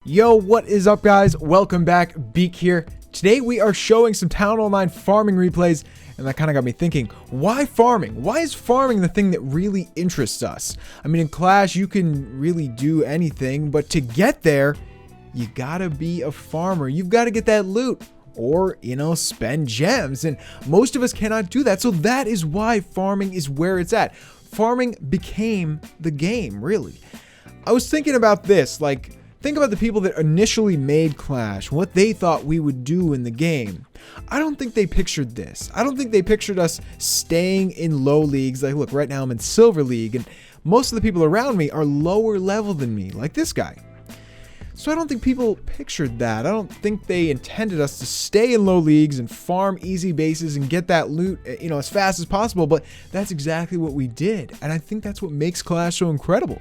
Yo, what is up guys? Welcome back, Beak here. Today we are showing some Town Hall 9 farming replays, and that kind of got me thinking, why farming? Why is farming the thing that really interests us? I mean, in Clash you can really do anything, but to get there, you gotta be a farmer. You've got to get that loot, or, spend gems, and most of us cannot do that, so that is why farming is where it's at. Farming became the game, really. I was thinking about this, think about the people that initially made Clash, what they thought we would do in the game. I don't think they pictured this. I don't think they pictured us staying in low leagues. Like, look, right now I'm in Silver League, and most of the people around me are lower level than me, like this guy. So I don't think people pictured that. I don't think they intended us to stay in low leagues and farm easy bases and get that loot, as fast as possible, but that's exactly what we did. And I think that's what makes Clash so incredible.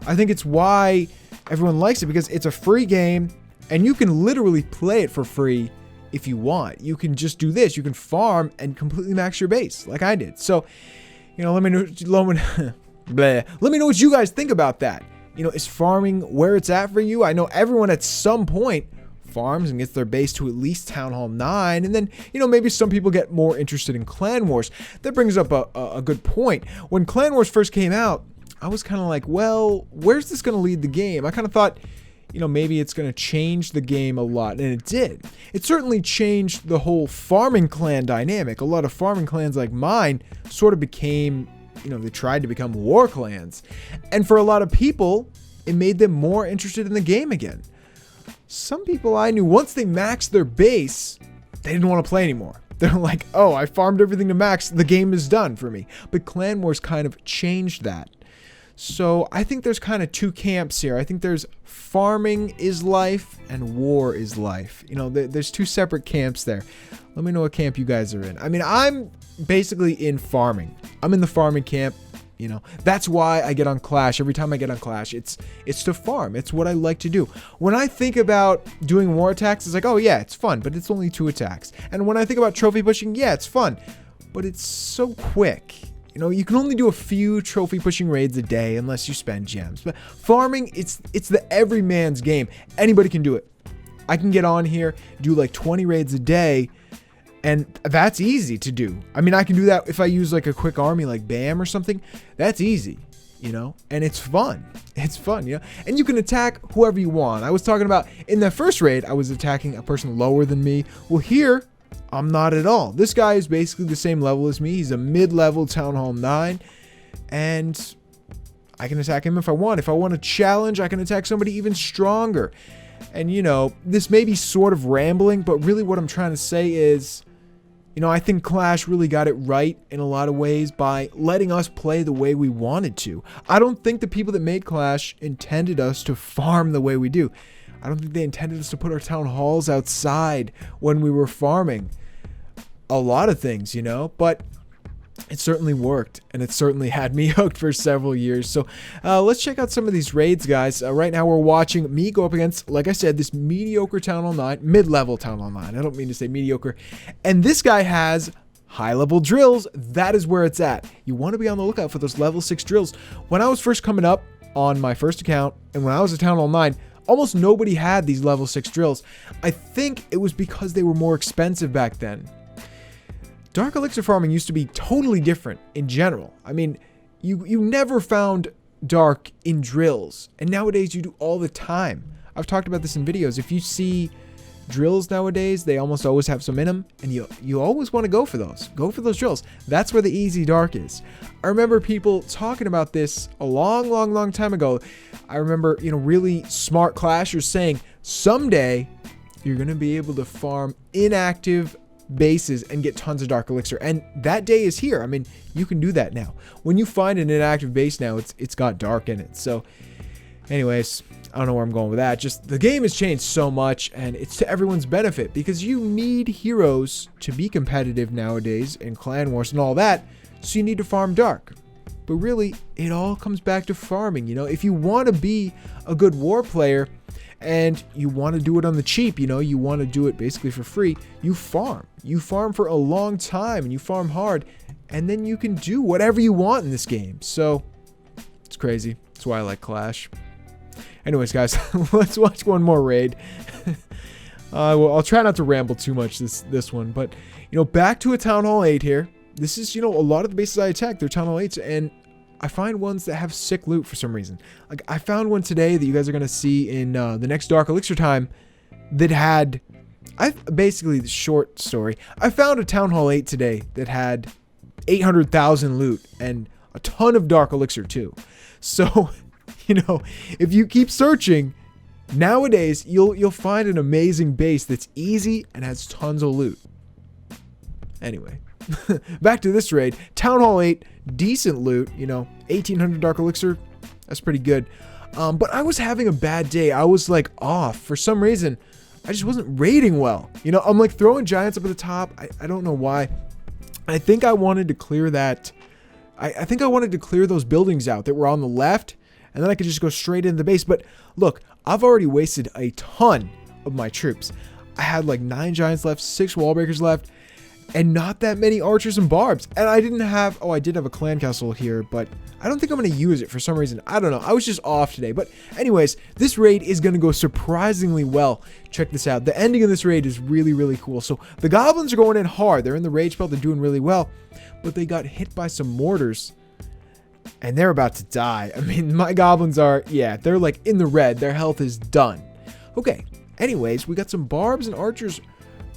I think it's why everyone likes it, because it's a free game and you can literally play it for free if you want. You can just do this. You can farm and completely max your base like I did. So, let me know what you guys think about that. Is farming where it's at for you? I know everyone at some point farms and gets their base to at least Town Hall 9, and then, maybe some people get more interested in Clan Wars. That brings up a good point. When Clan Wars first came out, I was kind of like, well, where's this going to lead the game? I kind of thought, maybe it's going to change the game a lot, and it did. It certainly changed the whole farming clan dynamic. A lot of farming clans like mine sort of became, they tried to become war clans. And for a lot of people, it made them more interested in the game again. Some people I knew, once they maxed their base, they didn't want to play anymore. They're like, oh, I farmed everything to max, the game is done for me. But Clan Wars kind of changed that. So I think there's kind of two camps here. I think there's farming is life and war is life. There's two separate camps there. Let me know what camp you guys are in. I mean, I'm basically in farming. I'm in the farming camp. That's why I get on Clash. Every time I get on Clash, it's to farm. It's what I like to do. When I think about doing war attacks, it's like, oh yeah, it's fun, but it's only 2 attacks. And when I think about trophy pushing, yeah, it's fun, but it's so quick. You can only do a few trophy pushing raids a day unless you spend gems. But farming, it's the everyman's game. Anybody can do it. I can get on here, do like 20 raids a day, and that's easy to do. I mean, I can do that if I use like a quick army like BAM or something. That's easy, and it's fun. It's fun, and you can attack whoever you want. I was talking about in that first raid, I was attacking a person lower than me. Well, here, I'm not at all. This guy is basically the same level as me. He's a mid-level Town Hall 9, and I can attack him if I want. If I want to challenge, I can attack somebody even stronger. And, this may be sort of rambling, but really what I'm trying to say is, I think Clash really got it right in a lot of ways by letting us play the way we wanted to. I don't think the people that made Clash intended us to farm the way we do. I don't think they intended us to put our town halls outside when we were farming. A lot of things, but it certainly worked, and it certainly had me hooked for several years. So let's check out some of these raids, guys. Right now we're watching me go up against, like I said, this mediocre Town Hall 9, mid-level Town Hall 9. I don't mean to say mediocre. And this guy has high-level drills. That is where it's at. You want to be on the lookout for those level 6 drills. When I was first coming up on my first account, and when I was at Town Hall 9, almost nobody had these level 6 drills. I think it was because they were more expensive back then. Dark Elixir farming used to be totally different in general. I mean, you never found dark in drills, and nowadays you do all the time. I've talked about this in videos. If you see drills nowadays, they almost always have some in them, and you always want to go for those. Go for those drills. That's where the easy dark is. I remember people talking about this a long time ago. I remember, really smart clashers saying, someday you're going to be able to farm inactive bases and get tons of Dark Elixir, and that day is here. I mean, you can do that now. When you find an inactive base now, it's got dark in it. So anyways, I don't know where I'm going with that. Just the game has changed so much, and it's to everyone's benefit, because you need heroes to be competitive nowadays in Clan Wars and all that, so you need to farm dark. But really, it all comes back to farming. If you want to be a good war player and you want to do it on the cheap, you want to do it basically for free, you farm. You farm for a long time, and you farm hard, and then you can do whatever you want in this game. So it's crazy. That's why I like Clash. Anyways, guys, let's watch one more raid. Well, I'll try not to ramble too much this one, but back to a Town Hall 8 here. This is a lot of the bases I attack, they're Town Hall 8s, and I find ones that have sick loot for some reason. Like I found one today that you guys are gonna see in the next Dark Elixir time that had. Basically, the short story. I found a Town Hall 8 today that had 800,000 loot and a ton of Dark Elixir too. So, if you keep searching, nowadays you'll find an amazing base that's easy and has tons of loot. Anyway, back to this raid. Town Hall 8, decent loot, 1800 Dark Elixir. That's pretty good. But I was having a bad day. I was like off for some reason. I just wasn't raiding well. I'm like throwing giants up at the top. I don't know why. I think I wanted to clear that. I think I wanted to clear those buildings out that were on the left, and then I could just go straight into the base. But look, I've already wasted a ton of my troops. I had like 9 giants left, 6 wall breakers left, and not that many archers and barbs. And I didn't have, I did have a clan castle here, but I don't think I'm going to use it for some reason. I don't know. I was just off today. But anyways, this raid is going to go surprisingly well. Check this out. The ending of this raid is really, really cool. So the goblins are going in hard. They're in the rage belt. They're doing really well. But they got hit by some mortars. And they're about to die. I mean, my goblins are, they're like in the red. Their health is done. Okay. Anyways, we got some barbs and archers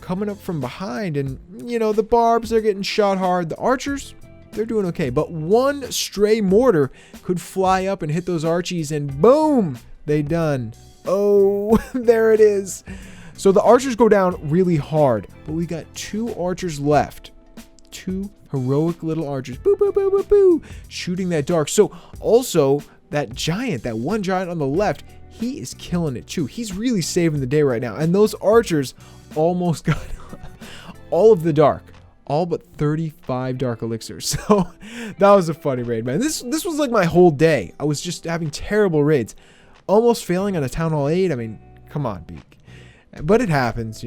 coming up from behind. And, the barbs, they're getting shot hard. The archers, they're doing okay. But one stray mortar could fly up and hit those archies, and boom, they done. Oh, there it is. So the archers go down really hard, but we got 2 archers left. 2 heroic little archers. Boo, boo, boo, boo, boo. Shooting that dark. So also that giant, that one giant on the left, he is killing it too. He's really saving the day right now. And those archers almost got all of the dark. All but 35 Dark Elixirs. So that was a funny raid, man. This was like my whole day. I was just having terrible raids. Almost failing on a Town Hall 8. I mean, come on, Beak. But it happens,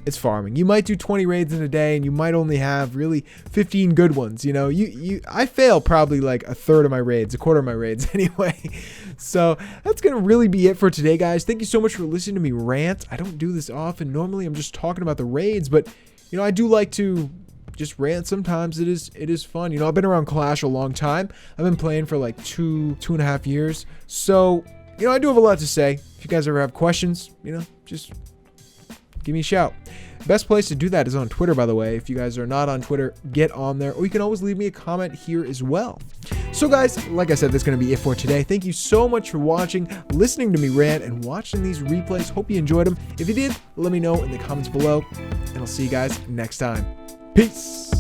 It's farming. You might do 20 raids in a day, and you might only have really 15 good ones. I fail probably like a third of my raids, a quarter of my raids anyway. So that's going to really be it for today, guys. Thank you so much for listening to me rant. I don't do this often. Normally, I'm just talking about the raids, but I do like to just rant sometimes. It is fun. I've been around Clash a long time. I've been playing for like 2.5 years. So, I do have a lot to say. If you guys ever have questions, just give me a shout. Best place to do that is on Twitter, by the way. If you guys are not on Twitter, get on there. Or you can always leave me a comment here as well. So guys, like I said, that's going to be it for today. Thank you so much for watching, listening to me rant, and watching these replays. Hope you enjoyed them. If you did, let me know in the comments below. And I'll see you guys next time. Peace.